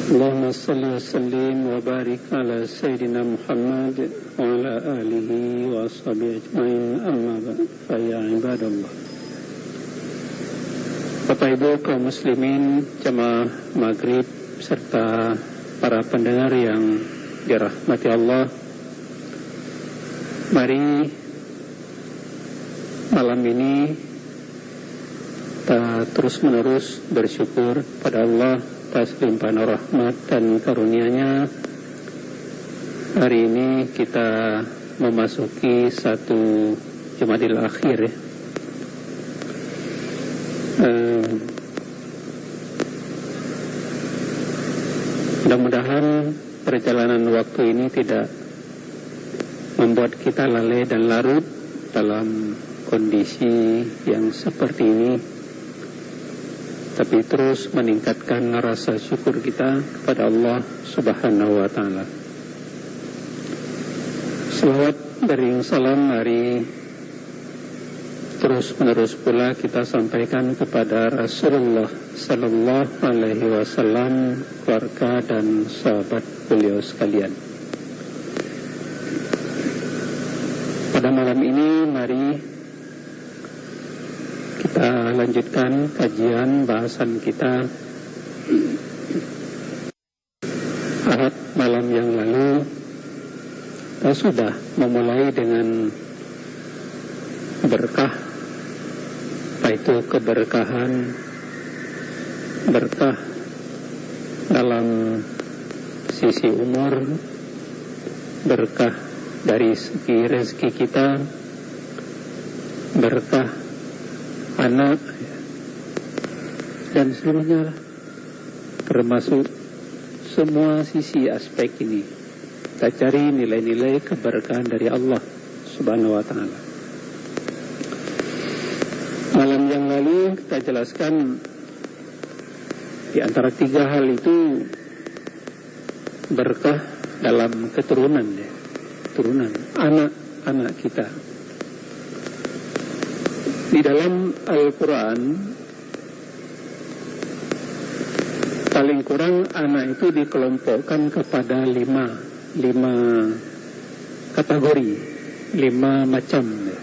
Allahumma salli wa sallim wa barik ala Sayyidina Muhammad wa ala alihi wa ashabihi ajma'in, amma ba'd. Fa ya ibadallah, Bapak Ibu kaum muslimin, jamaah maghrib serta para pendengar yang dirahmati Allah, mari malam ini kita terus-menerus bersyukur pada Allah atas limpahan rahmat dan karunia-Nya. Hari ini kita memasuki satu Jumadil Akhir, ya. Mudah-mudahan perjalanan waktu ini tidak membuat kita lalai dan larut dalam kondisi yang seperti ini, tapi terus meningkatkan rasa syukur kita kepada Allah Subhanahu wa Ta'ala. Selawat bering salam mari terus menerus pula kita sampaikan kepada Rasulullah Sallallahu Alaihi Wasallam, keluarga dan sahabat beliau sekalian. Pada malam ini mari kita lanjutkan kajian bahasan kita. Ahad malam yang lalu kita sudah memulai dengan berkah, yaitu keberkahan, berkah dalam sisi umur, berkah dari segi rezeki kita, berkah anak, dan seluruhnya, termasuk semua sisi aspek ini. Kita cari nilai-nilai keberkahan dari Allah Subhanahu wa Ta'ala. Malam yang lalu kita jelaskan di antara tiga hal itu berkah dalam keturunan, ya. Keturunan anak-anak kita. Di dalam Al-Quran, paling kurang anak itu dikelompokkan kepada lima kategori, 5 macam, ya,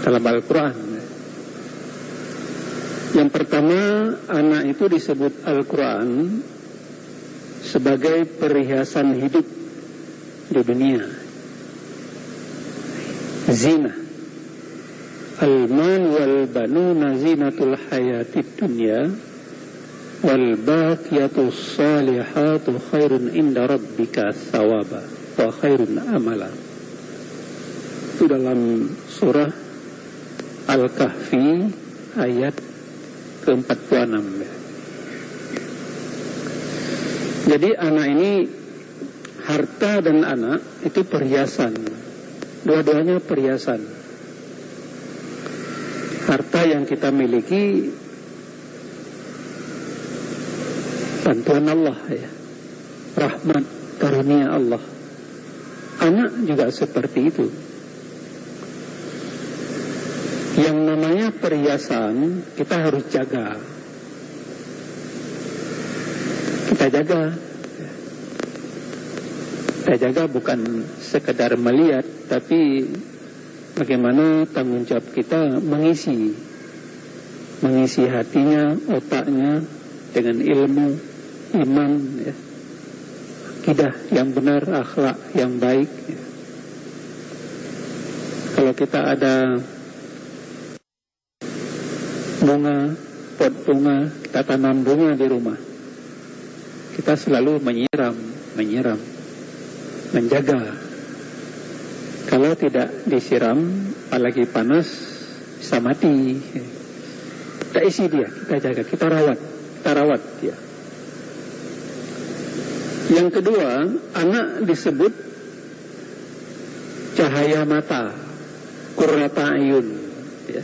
dalam Al-Quran. Yang pertama, anak itu disebut Al-Quran sebagai perhiasan hidup di dunia, zina. Al-mal wal banuna zinatul hayatid dunya wal baqiyatus salihatu khairun inda rabbika thawaba wa khairun amala. Itu dalam surah Al-Kahfi ayat ke-46. Jadi anak ini, harta dan anak itu perhiasan, dua-duanya perhiasan. Harta yang kita miliki bantuan Allah, ya, rahmat karunia Allah. Anak juga seperti itu. Yang namanya perhiasan kita harus jaga. Kita jaga bukan sekedar melihat, tapi bagaimana tanggung jawab kita mengisi hatinya, otaknya dengan ilmu, iman, ya, akidah yang benar, akhlak yang baik, ya. Kalau kita ada bunga, pot bunga, kita tanam bunga di rumah, kita selalu menyiram, menjaga. Kalau tidak disiram, apalagi panas, bisa mati. Kita isi dia, kita jaga, kita rawat dia. Yang kedua, anak disebut cahaya mata, qurrata ayun, ya.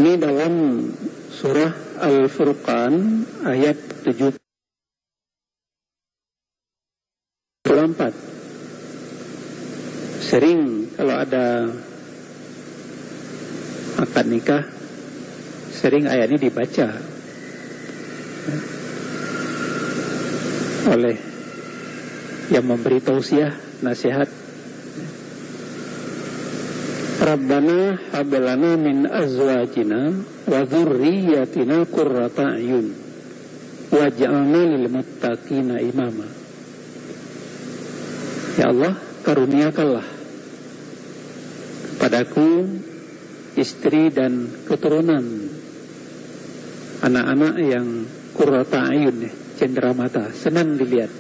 Ini dalam surah Al-Furqan ayat 74. Sering kalau ada akad nikah, sering ayat ini dibaca. oleh yang memberi tausiah, nasihat. Rabbana hab lana min azwajina wa dzurriyyatina qurrata a'yun waj'alna lil muttaqina imama. Ya Allah, karuniakanlah kepadaku istri dan keturunan, anak-anak yang qurrata a'yun, cendera mata, senang dilihat.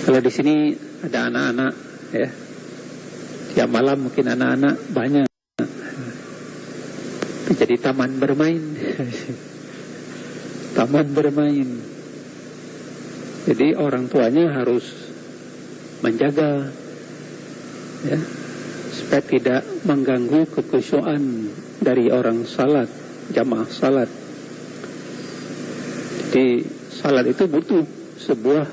Kalau di sini ada anak-anak, ya, tiap malam mungkin anak-anak banyak, jadi taman bermain, taman bermain. Jadi orang tuanya harus menjaga, ya, supaya tidak mengganggu kekhusyuan dari orang salat, jamaah salat. Jadi salat itu butuh sebuah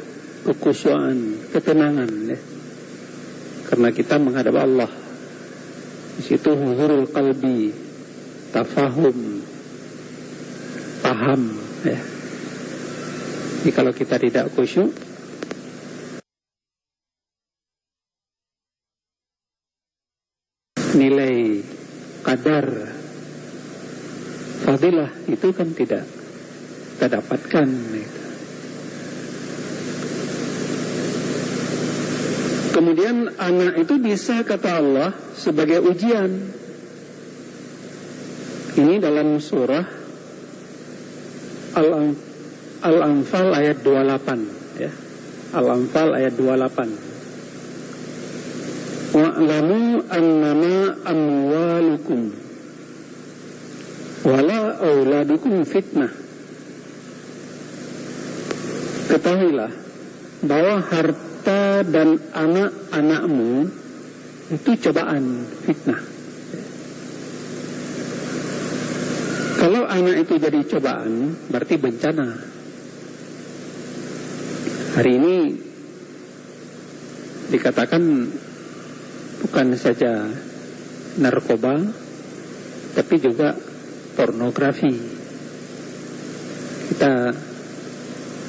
kekhusyuan, ketenangan, ya. Karena kita menghadap Allah. Di situ huzurul qalbi, tafahum, paham, ya. Jadi kalau kita tidak khusyuk, nilai kadar fadilah itu kan tidak kita dapatkan, gitu. Kemudian anak itu bisa, kata Allah, sebagai ujian. Ini dalam surah Al-Anfal ayat 28, ya. Al-Anfal ayat 28. Wa'lamu annama amwalukum wala auladukum fitnah. Ketahuilah bahwa harta dan anak-anakmu itu cobaan, fitnah. Kalau anak itu jadi cobaan, berarti bencana. Hari ini dikatakan bukan saja narkoba, tapi juga pornografi. Kita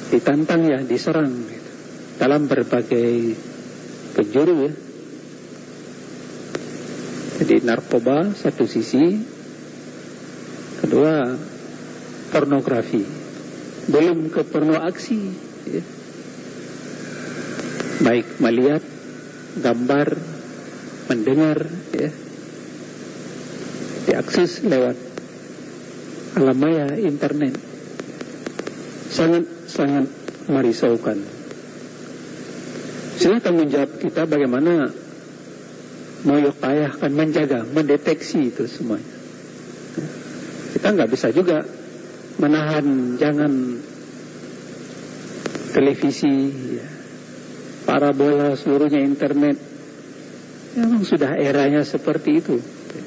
ditantang, ya, diserang dalam berbagai penjuru, ya. Jadi narkoba satu sisi, kedua pornografi, belum ke porno aksi, ya. Baik melihat gambar, mendengar, ya, diakses lewat alam maya internet, sangat merisaukan. Sila tanggung jawab kita bagaimana mengupayakan, menjaga, mendeteksi itu semuanya. Kita nggak bisa juga menahan, jangan televisi, ya, parabola, seluruhnya internet. Memang sudah eranya seperti itu, ya.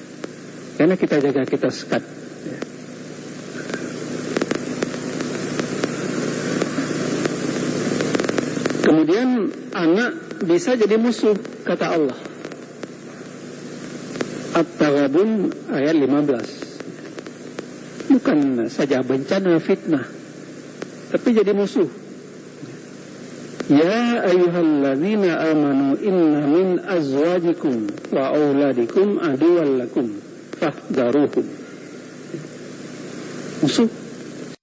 Karena kita jaga, kita sekat, ya. Kemudian anak bisa jadi musuh, kata Allah. At-Taghabun ayat 15. Bukan saja bencana, fitnah, tapi jadi musuh. Ya ayyuhalladzina amanu inna min azwajikum wa auladikum aduwwan lakum fahdharuhum. Musuh,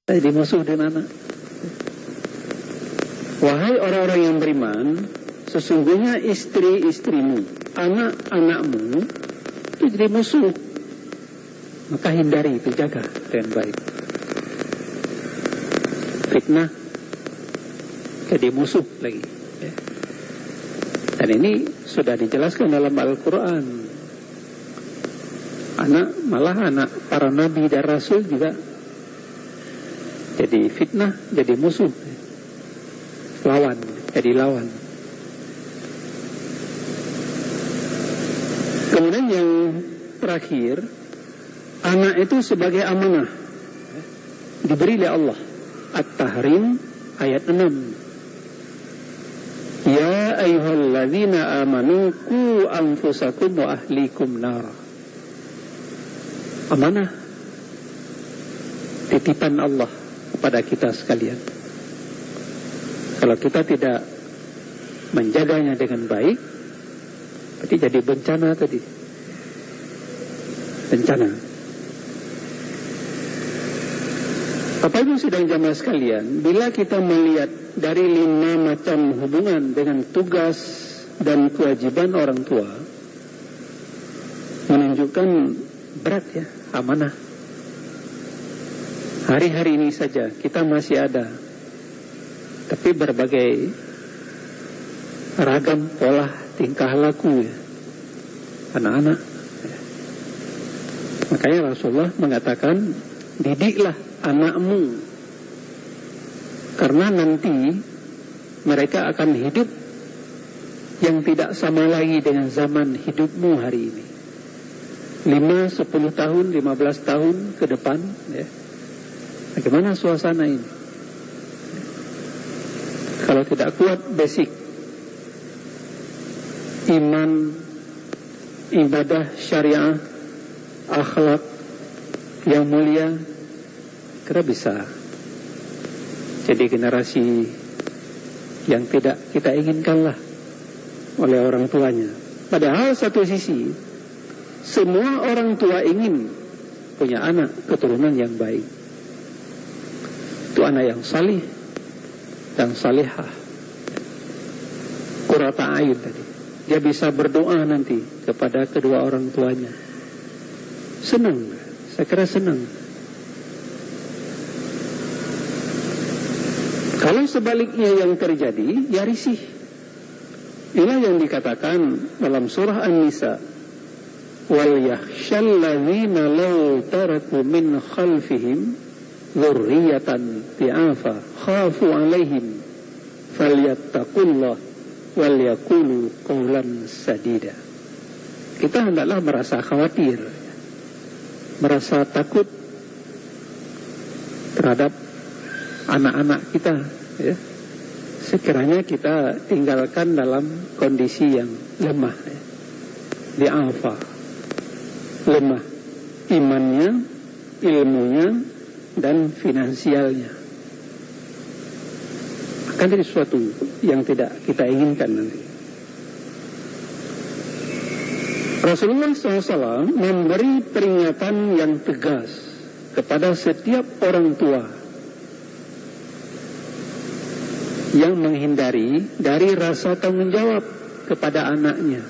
jadi musuh dengan anak. Wahai orang-orang yang beriman, sesungguhnya istri-istrimu, anak-anakmu itu jadi musuh. Maka hindari itu, jaga dengan baik. Fitnah jadi musuh lagi, ya. Dan ini sudah dijelaskan dalam Al-Quran. Malah anak para nabi dan rasul juga jadi fitnah, jadi musuh, lawan, jadi lawan. Kemudian yang terakhir, anak itu sebagai amanah, diberi oleh Allah. At-Tahrim ayat 6. Ya ayyuhalladzina amanu qu anfusakum wa ahlikum nara. Amanah, titipan Allah kepada kita sekalian. Kalau kita tidak menjaganya dengan baik, berarti jadi bencana tadi. Bencana. Bapak Ibu sidang jamaah sekalian, bila kita melihat dari 5 macam hubungan dengan tugas dan kewajiban orang tua, menunjukkan berat ya, amanah. Hari-hari ini saja kita masih ada, tapi berbagai ragam pola tingkah laku ya, anak-anak. Makanya Rasulullah mengatakan, didiklah anakmu, karena nanti mereka akan hidup yang tidak sama lagi dengan zaman hidupmu hari ini. 5, 10 tahun, 15 tahun ke depan ya. Bagaimana suasana ini? Kalau tidak kuat basic iman, ibadah syariah, akhlak yang mulia, kira bisa jadi generasi yang tidak kita inginkanlah oleh orang tuanya. Padahal satu sisi, semua orang tua ingin punya anak keturunan yang baik. Itu anak yang salih dan salihah, qurrata a'yun tadi. Dia bisa berdoa nanti kepada kedua orang tuanya. Senang, saya kira senang. Kalau sebaliknya yang terjadi, ya risih. Inilah yang dikatakan dalam surah An-Nisa, wal yakhshal ladzina law taraku min khalfihim dzurriyyatan di'afa khafu 'alaihim falyattaqullah wal yaqulu qawlan sadida. Kita hendaklah merasa khawatir, merasa takut terhadap anak-anak kita ya. Sekiranya kita tinggalkan dalam kondisi yang lemah ya. Di'afa, lemah imannya, ilmunya, dan finansialnya. Akan jadi sesuatu yang tidak kita inginkan nanti. Rasulullah SAW memberi peringatan yang tegas kepada setiap orang tua yang menghindari dari rasa tanggung jawab kepada anaknya.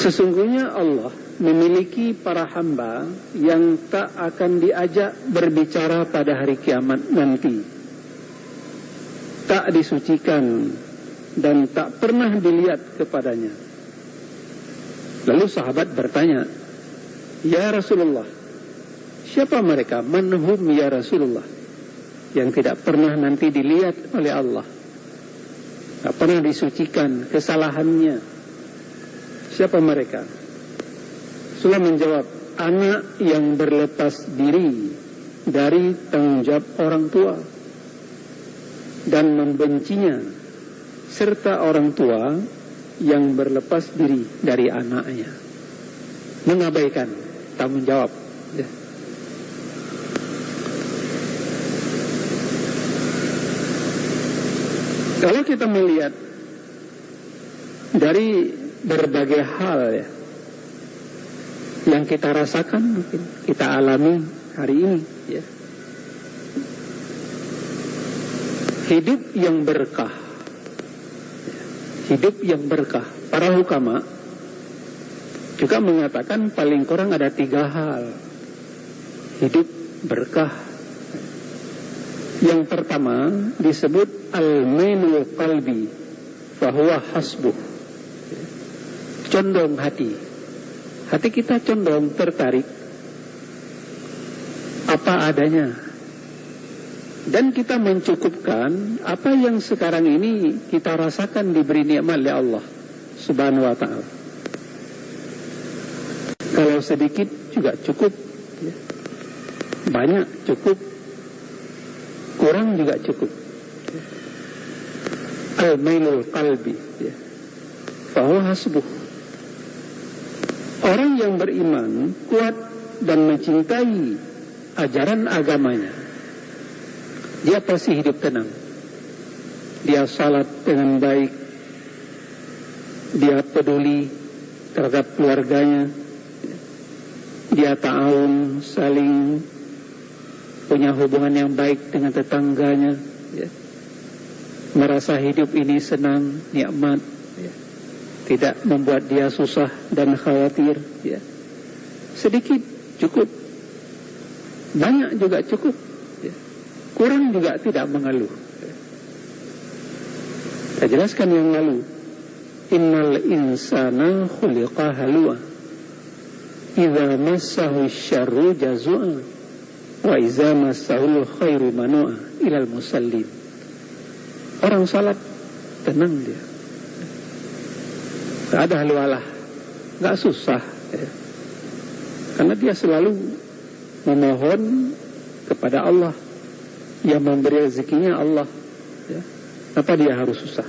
Sesungguhnya Allah memiliki para hamba yang tak akan diajak berbicara pada hari kiamat nanti, tak disucikan dan tak pernah dilihat kepadanya. Lalu sahabat bertanya, ya Rasulullah, siapa mereka? Manhum ya Rasulullah, yang tidak pernah nanti dilihat oleh Allah, tak pernah disucikan kesalahannya. Siapa mereka? Rasulullah menjawab, anak yang berlepas diri dari tanggung jawab orang tua dan membencinya, serta orang tua yang berlepas diri dari anaknya, mengabaikan tanggung jawab. Kalau kita melihat dari berbagai hal ya, yang kita rasakan, mungkin kita alami hari ini ya. Hidup yang berkah, hidup yang berkah. Para hukama juga mengatakan paling kurang ada 3 hal hidup berkah. Yang pertama disebut al-mainul qalbi fahuwa hasbuh, condong hati. Hati kita condong tertarik apa adanya, dan kita mencukupkan apa yang sekarang ini kita rasakan diberi nikmat oleh Allah Subhanahu wa ta'ala. Kalau sedikit juga cukup ya. Banyak cukup, kurang juga cukup. Al-mailul qalbi ya. Fahuwa hasbuh. Orang yang beriman kuat dan mencintai ajaran agamanya, dia pasti hidup tenang. Dia salat dengan baik, dia peduli terhadap keluarganya, dia ta'awun, saling punya hubungan yang baik dengan tetangganya, ya. Merasa hidup ini senang, nikmat, ya. Tidak membuat dia susah dan khawatir, ya. Sedikit cukup, banyak juga cukup, ya. Kurang juga tidak mengeluh, ya. Saya jelaskan yang lalu, innal insana khuliqa halu'a idza massahu syarru jazua wa idza massahu khairu manu'a ilal musallin. Orang salat tenang dia, tidak ada halu-halah, tidak susah, ya. Karena dia selalu memohon kepada Allah, yang memberi rezekinya Allah, ya. Apa dia harus susah?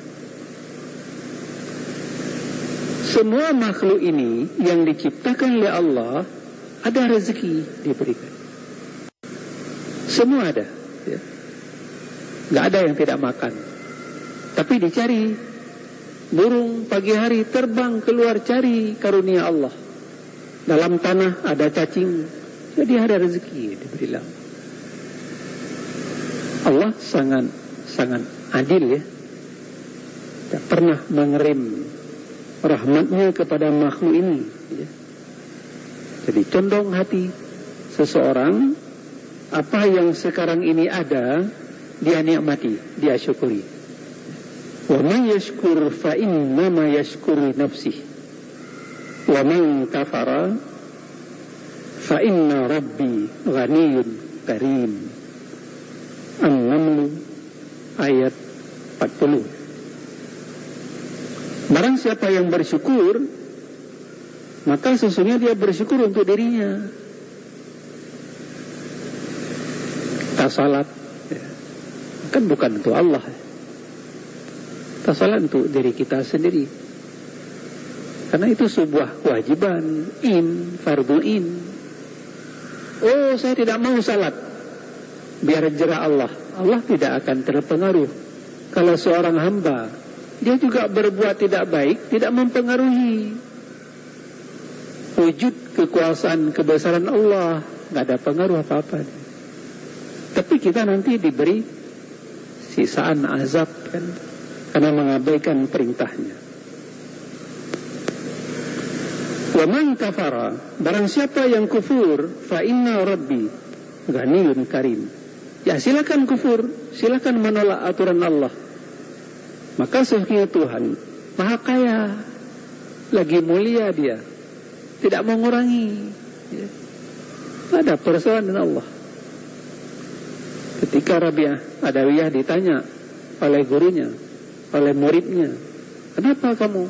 Semua makhluk ini yang diciptakan oleh Allah ada rezeki diberikan. Semua ada, ya. Nggak ada yang tidak makan. Tapi dicari. Burung pagi hari terbang keluar cari karunia Allah. Dalam tanah ada cacing, jadi ada rezeki diberilah. Allah sangat adil, ya. Tak pernah mengerim rahmatnya kepada makhluk ini, ya. Jadi condong hati seseorang, apa yang sekarang ini ada, dia nikmati, dia syukuri. Wa man yashkur fa innama yashkuru nafsihi wa man kafara fa inna rabbi ghaniyyun karim. An-Naml ayat 40. Barang siapa yang bersyukur, maka sesungguhnya dia bersyukur untuk dirinya. Tak salat, ya, kan bukan untuk Allah. Tak salat untuk diri kita sendiri. Karena itu sebuah kewajiban, fardhu in. Oh, saya tidak mau salat, biar jerah Allah. Allah tidak akan terpengaruh. Kalau seorang hamba, dia juga berbuat tidak baik, tidak mempengaruhi wujud kekuasaan kebesaran Allah, nggak ada pengaruh apa-apa. Tapi kita nanti diberi sisaan azab, kan, karena mengabaikan perintahnya. Wa man kafara, barang siapa yang kufur, fa inna rabbi ghaniyyun karim. Ya, silakan kufur, silakan menolak aturan Allah. Maka sesungguhnya Tuhan Maha Kaya, lagi mulia dia, tidak mengurangi, ya. Ada persoalan dengan Allah. Ketika Rabi'ah Adawiyah ditanya oleh gurunya, oleh muridnya, kenapa kamu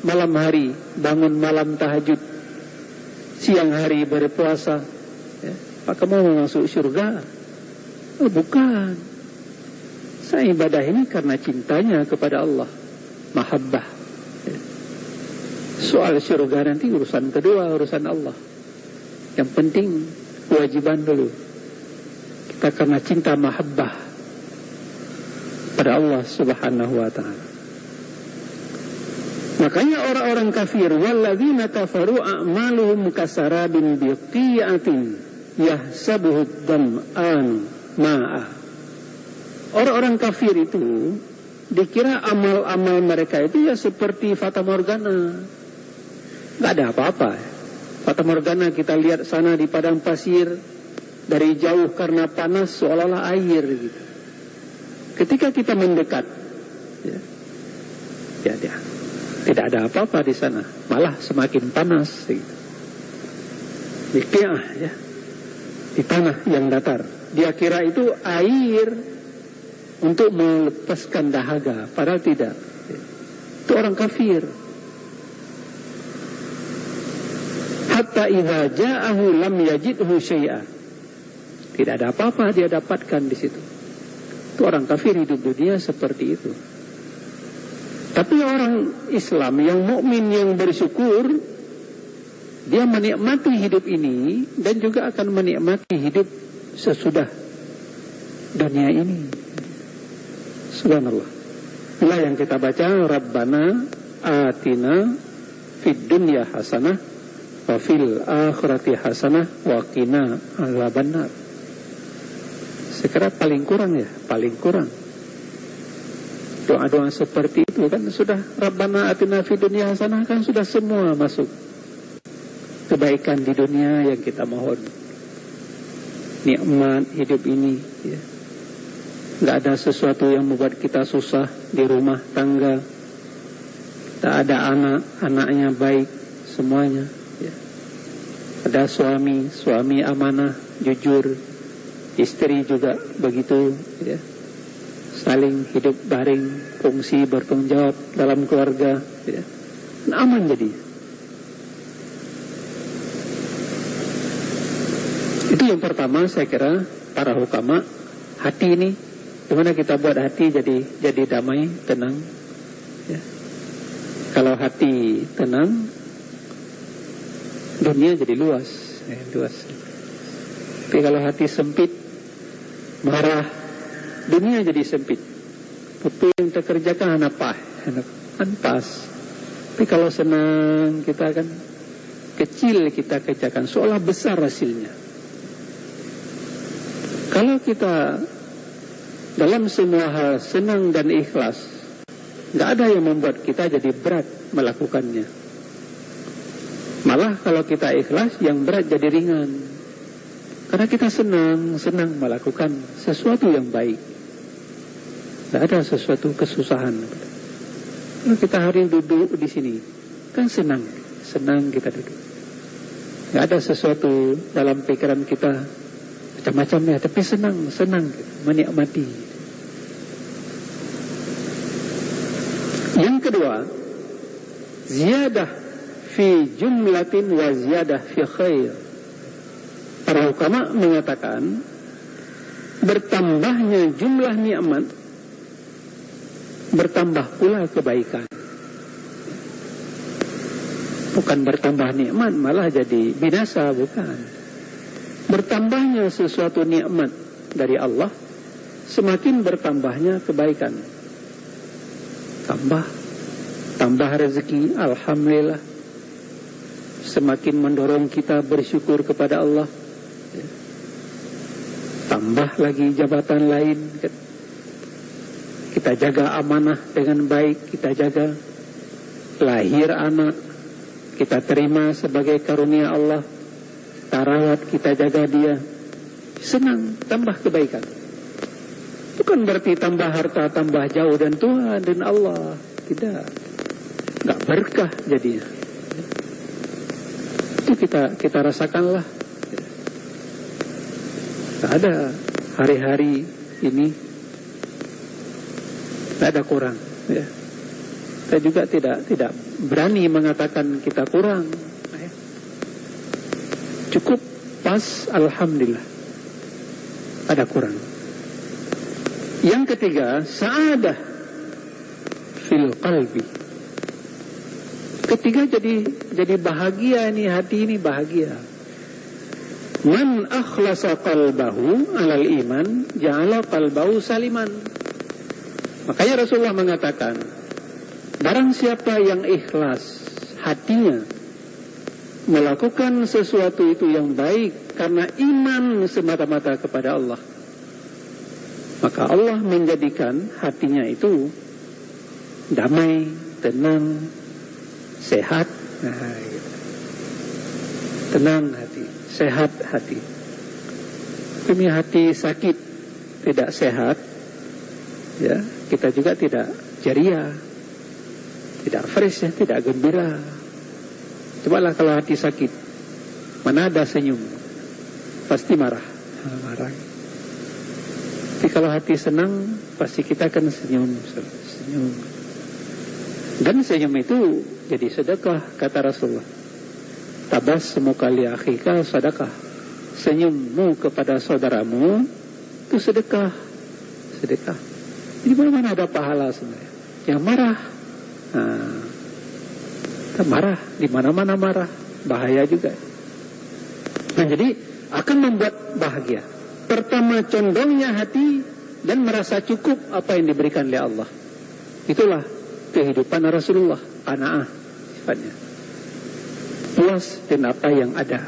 malam hari bangun malam tahajud, siang hari berpuasa, ya, apa kamu mau masuk surga? Oh, bukan. Saya ibadah ini karena cintanya kepada Allah, mahabbah, ya. Soal surga nanti urusan kedua, urusan Allah. Yang penting kewajiban dulu. Kita karena cinta mahabbah pada Allah Subhanahu wa ta'ala. Makanya orang-orang kafir, walladzina kafaru a'maluhum kasarabin biqi'atin yahsabuhu dam'an ma'a. Orang-orang kafir itu dikira amal-amal mereka itu ya seperti fata morgana. Gak ada apa-apa. Fata morgana kita lihat sana di padang pasir, dari jauh karena panas seolah-olah air gitu. Ketika kita mendekat, ya tidak ada apa-apa di sana, malah semakin panas gitu. Di Qiyah, ya, di tanah yang datar, dia kira itu air untuk melepaskan dahaga, padahal tidak. Itu orang kafir. Hatta idza ja'ahu lam yajidhu syai'a. Tidak ada apa-apa dia dapatkan di situ. Itu orang kafir hidup dunia seperti itu. Tapi orang Islam yang mukmin yang bersyukur, dia menikmati hidup ini dan juga akan menikmati hidup sesudah dunia ini. Subhanallah. Inilah yang kita baca, Rabbana atina fid dunya hasanah wa fil akhirati hasanah wa qina adzabannar. Sekira paling kurang ya, paling kurang. Doa-doa seperti itu kan sudah, Rabbana atina fid dunya hasanah kan sudah semua masuk. Kebaikan di dunia yang kita mohon. Nikmat hidup ini ya. Nggak ada sesuatu yang membuat kita susah di rumah tangga. Tak ada anak-anaknya baik semuanya ya. Ada suami amanah, jujur, istri juga begitu ya. Saling hidup baring, fungsi bertanggung jawab dalam keluarga ya. Aman jadi. Itu yang pertama saya kira para hukama, hati ini gimana kita buat hati jadi damai, tenang ya. Kalau hati tenang, dunia jadi luas. Tapi kalau hati sempit, marah, dunia jadi sempit. Apa yang kita kerjakan apa? Pas. Tapi kalau senang, kita akan kecil kita kerjakan, seolah besar hasilnya. Kalau kita dalam semua hal senang dan ikhlas, nggak ada yang membuat kita jadi berat melakukannya. Malah kalau kita ikhlas, yang berat jadi ringan. Karena kita senang melakukan sesuatu yang baik. Nggak ada sesuatu kesusahan. Kalau kita hari duduk di sini, kan senang kita duduk. Nggak ada sesuatu dalam pikiran kita macam-macam ya, tapi senang menikmati. Yang kedua, ziyadah fi jumlatin wa ziyadah fi khair. Para ulama mengatakan bertambahnya jumlah nikmat, bertambah pula kebaikan. Bukan bertambah nikmat malah jadi binasa, bukan. Bertambahnya sesuatu nikmat dari Allah, semakin bertambahnya kebaikan. Tambah rezeki, alhamdulillah. Semakin mendorong kita bersyukur kepada Allah. Tambah lagi jabatan lain. Kita jaga amanah dengan baik, kita jaga. Lahir anak, kita terima sebagai karunia Allah. Kita rawat, kita jaga dia. Senang, tambah kebaikan. Bukan berarti tambah harta, tambah jauh dan Tuhan dan Allah. Tidak. Nggak berkah jadinya. Itu kita rasakanlah. Nggak ada hari-hari ini, nggak ada kurang. Ya. Kita juga tidak berani mengatakan kita kurang. Cukup pas, alhamdulillah. Ada kurang. Yang ketiga, sa'adah fil qalbi. Ketiga jadi bahagia ini, hati ini bahagia. Man akhlasa qalbahu alal iman ja'ala qalbahu saliman. Makanya Rasulullah mengatakan, barang siapa yang ikhlas hatinya melakukan sesuatu itu yang baik karena iman semata-mata kepada Allah, maka Allah menjadikan hatinya itu damai, tenang, sehat. Nah, gitu. Tenang hati, sehat hati. Ini hati sakit, tidak sehat, ya kita juga tidak ceria, tidak fresh, ya, tidak gembira. Cobalah kalau hati sakit, mana ada senyum, pasti marah. Tapi kalau hati senang, pasti kita akan senyum. Dan senyum itu jadi sedekah, kata Rasulullah. Tabassumu li akhika sedekah. Senyummu kepada saudaramu itu sedekah. Jadi mana ada pahala sebenarnya. Yang marah, kita marah, di mana-mana marah, bahaya juga. Nah, jadi akan membuat bahagia. Pertama, condongnya hati dan merasa cukup apa yang diberikan oleh Allah. Itulah kehidupan Rasulullah, qanaah sifatnya. Puas dengan apa yang ada.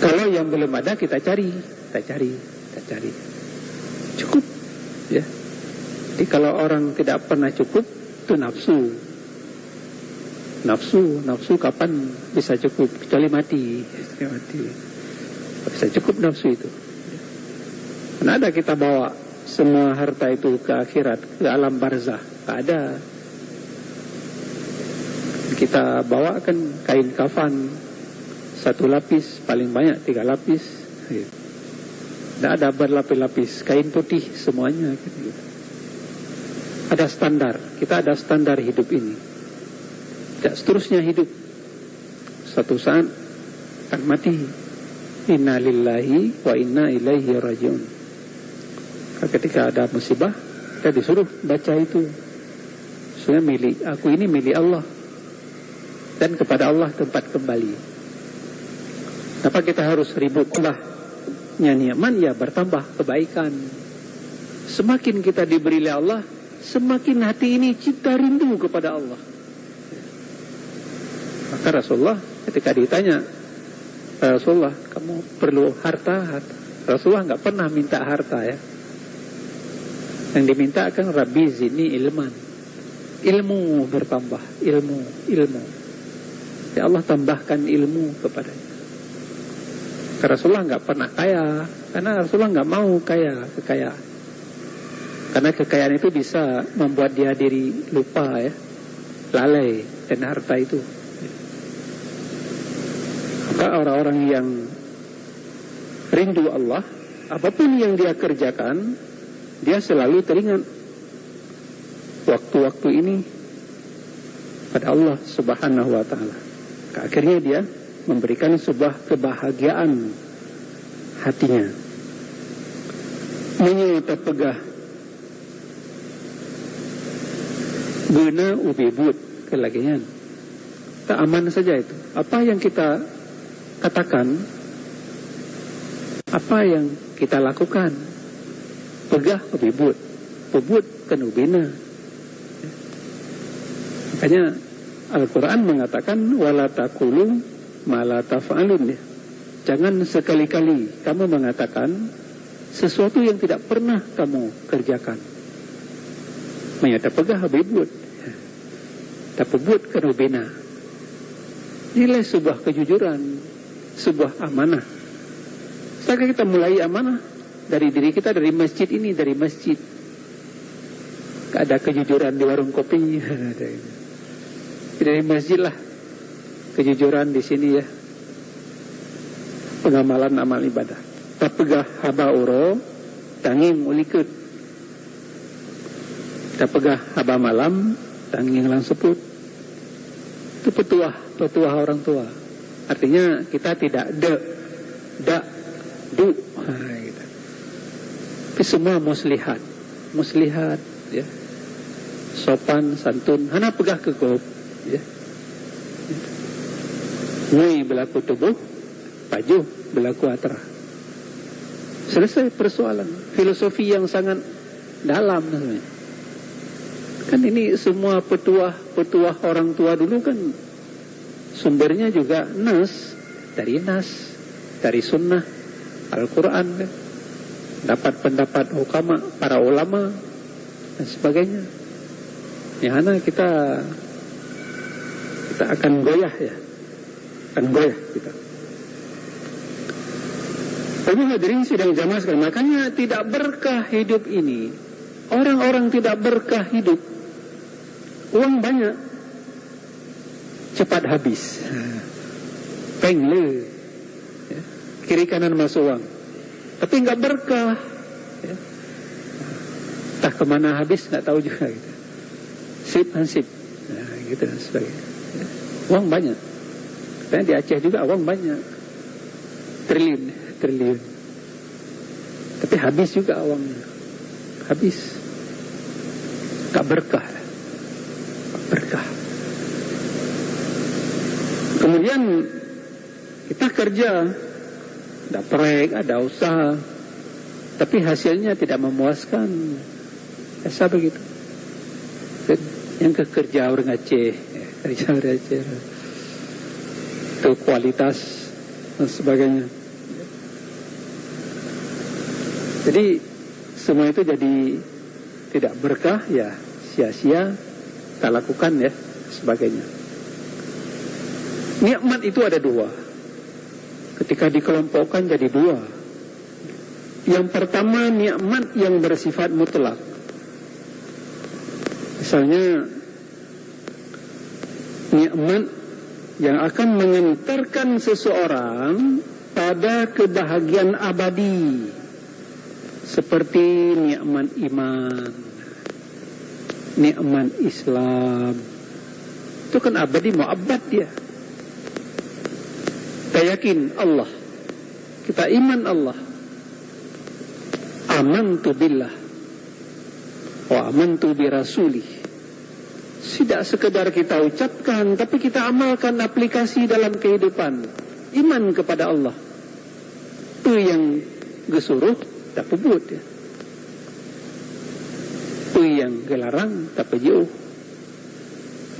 Kalau yang belum ada kita cari. Cukup, ya. Jadi kalau orang tidak pernah cukup, itu nafsu. Nafsu kapan bisa cukup? Kecuali mati. Bisa cukup nafsu itu. Karena ada kita bawa semua harta itu ke akhirat, ke alam barzah. Tak ada. Kita bawakan kain kafan 1 lapis, paling banyak 3 lapis. Tidak ada berlapis-lapis, kain putih semuanya. Ada standar, kita ada standar hidup ini. Tidak seterusnya hidup. Suatu saat akan mati. Inna lillahi wa inna ilaihi rajiun. Ketika ada musibah, kita disuruh baca itu. Sebenarnya milik aku ini milik Allah, dan kepada Allah tempat kembali. Kenapa kita harus ribut? Nikmat ya bertambah kebaikan. Semakin kita diberi oleh Allah, semakin hati ini cinta rindu kepada Allah. Maka Rasulullah ketika ditanya, Rasulullah kamu perlu harta? Rasulullah nggak pernah minta harta, ya. Yang diminta kan Rabbi zidni ilman, ilmu bertambah, ilmu. Ya Allah tambahkan ilmu kepadanya. Rasulullah nggak pernah kaya, karena Rasulullah nggak mau kekayaan. Karena kekayaan itu bisa membuat dia diri lupa, ya, lalai dan harta itu. Maka orang-orang yang rindu Allah, apapun yang dia kerjakan, dia selalu teringat waktu-waktu ini pada Allah Subhanahu wa ta'ala. Akhirnya dia memberikan sebuah kebahagiaan hatinya. Menyata pegah guna ubibut kelagian. Tak aman saja itu. Apa yang kita katakan, apa yang kita lakukan, pegah ubibut, ubud kan ubina. Makanya Al-Quran mengatakan wala taqulu ma la taf'alun, ya. Jangan sekali-kali kamu mengatakan sesuatu yang tidak pernah kamu kerjakan. Menyata pegah habibut, tapubut kerubina. Nilai sebuah kejujuran, sebuah amanah. Setelah kita mulai amanah dari diri kita, dari masjid ini, dari masjid. Gak ada kejujuran di warung kopi. Dari masjid lah kejujuran di sini, ya. Pengamalan amal ibadah. Tapegah haba uro tanging ulikut. Tapegah haba malam tanging lang seput. Itu petuah orang tua. Artinya kita tidak du. Gitu. Tapi semua muslihat, ya. Sopan santun, hana pegah kegop, ya. Ngui berlaku tubuh, pajuh berlaku atra. Selesai persoalan. Filosofi yang sangat dalam namanya. Kan ini semua petuah orang tua dulu kan sumbernya juga dari sunnah Al-Quran, kan. Dapat pendapat hukama, para ulama dan sebagainya. Ya, kita akan goyah, ya. Kita. Tapi hadirin sidang jamaah sekalian, makanya tidak berkah hidup ini. Orang-orang tidak berkah hidup. Uang banyak, cepat habis. Pengle, ya. Kiri kanan masuk uang, tapi nggak berkah, ya. Entah kemana habis nggak tahu juga, gitu. Sip, nah, gitu dan sebagainya. Ya. Uang banyak. Dan di Aceh juga uang banyak, triliun. Tapi habis juga uangnya, habis. Gak berkah. Kemudian kita kerja ada proyek, ada usaha, tapi hasilnya tidak memuaskan. Biasa begitu. Yang kerja orang Aceh, kerja orang Aceh, itu kualitas dan sebagainya. Jadi semua itu jadi tidak berkah, ya sia-sia, tak lakukan ya sebagainya. Nikmat itu ada dua. Ketika dikelompokkan jadi dua. Yang pertama nikmat yang bersifat mutlak. Misalnya nikmat yang akan mengantarkan seseorang pada kebahagiaan abadi, seperti nikmat iman, nikmat Islam. Itu kan abadi, mu'abbad dia. Kita yakin Allah, kita iman Allah, amantu billah wa amantu bi rasulih. Tidak sekedar kita ucapkan, tapi kita amalkan, aplikasi dalam kehidupan. Iman kepada Allah, itu yang gesuruh tak pebut ya. Itu yang gelarang tak pejauh.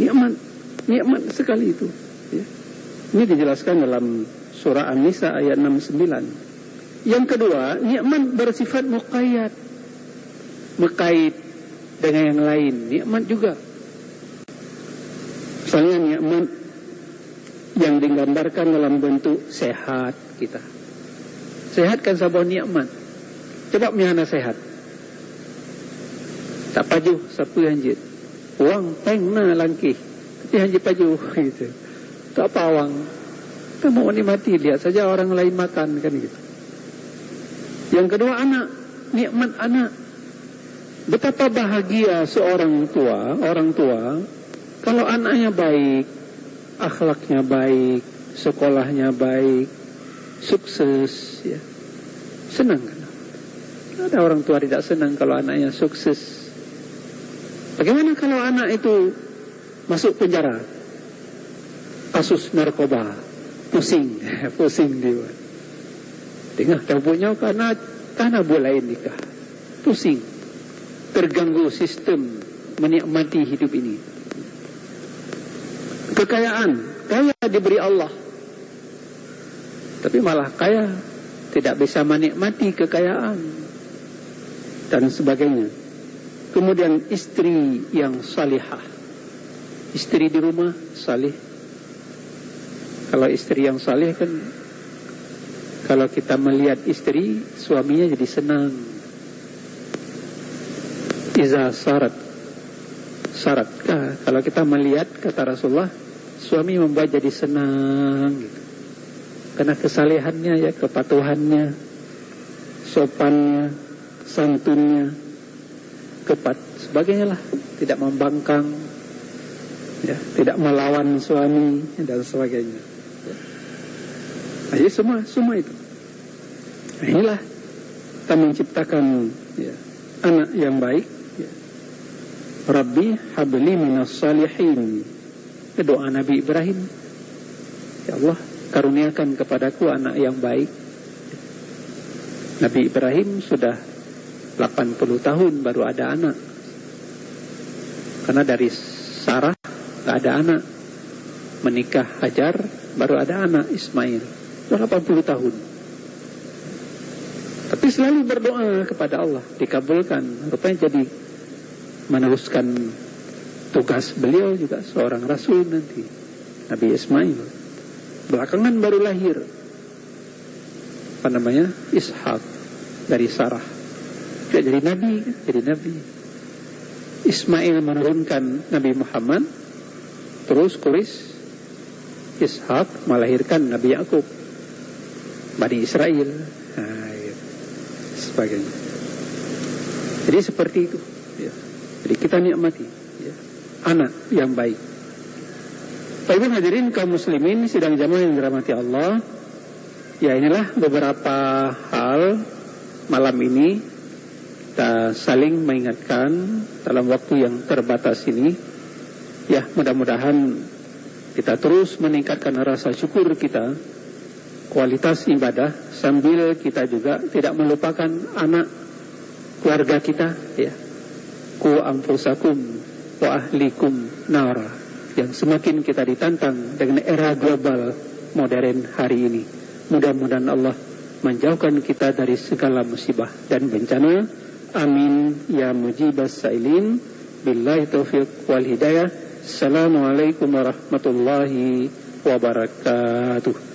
Nikmat sekali itu ya. Ini dijelaskan dalam surah An-Nisa ayat 69. Yang kedua, nikmat bersifat muqayyad, mengkait dengan yang lain. Nikmat juga. Misalnya nikmat yang digambarkan dalam bentuk sehat kita. Sehat kan sebuah nikmat. Coba mihana sehat. Tak paju sapu hanjit. Uang peng na langkih. Tapi hanjit paju gitu. Tak apa awang. Kamu menikmati, lihat saja orang lain makan kan gitu. Yang kedua anak, nikmat anak. Betapa bahagia seorang tua, orang tua, kalau anaknya baik, akhlaknya baik, sekolahnya baik, sukses, ya. Senang kan? Ada orang tua tidak senang kalau anaknya sukses. Bagaimana kalau anak itu masuk penjara? Kasus narkoba, pusing dia. Tengah tabunya karena boleh nikah, pusing, terganggu sistem menikmati hidup ini. Kekayaan, kaya diberi Allah, tapi malah kaya tidak bisa menikmati kekayaan dan sebagainya. Kemudian istri yang salihah, istri di rumah salih. Kalau istri yang saleh kan, kalau kita melihat istri, suaminya jadi senang. Iza saratkah, kalau kita melihat, kata Rasulullah, suami membuat jadi senang gitu. Karena kesalehannya ya, kepatuhannya, sopannya, santunnya, sebagainya lah, tidak membangkang, ya, tidak melawan suami dan sebagainya. Nah, jadi semua itu. Nah, inilah kita menciptakan ya, anak yang baik. Ya. Rabbi habli minas salihin. Itu doa Nabi Ibrahim. Ya Allah, karuniakan kepadaku anak yang baik. Nabi Ibrahim sudah 80 tahun baru ada anak. Karena dari Sarah tak ada anak. Menikah Hajar baru ada anak Ismail. 80 tahun. Tapi selalu berdoa kepada Allah, dikabulkan. Rupanya jadi meneruskan tugas beliau juga seorang rasul nanti, Nabi Ismail. Belakangan baru lahir Ishak dari Sarah. Dia jadi nabi. Ismail menurunkan Nabi Muhammad, terus Quraisy, Ishak melahirkan Nabi Yakub, Bani Israel, sebagainya. Jadi seperti itu ya. Jadi kita nikmati ya, anak yang baik. Baik hadirin kaum muslimin sidang jamaah yang dirahmati Allah. Ya, inilah beberapa hal malam ini kita saling mengingatkan dalam waktu yang terbatas ini. Ya, mudah-mudahan kita terus meningkatkan rasa syukur kita kualitas ibadah sambil kita juga tidak melupakan anak keluarga kita, ya. Ku anfusakum wa ahlikum nara, yang semakin kita ditantang dengan era global modern hari ini. Mudah-mudahan Allah menjauhkan kita dari segala musibah dan bencana. Amin ya mujibas sa'ilin. Billahi taufiq wal hidayah. Assalamualaikum warahmatullahi wabarakatuh.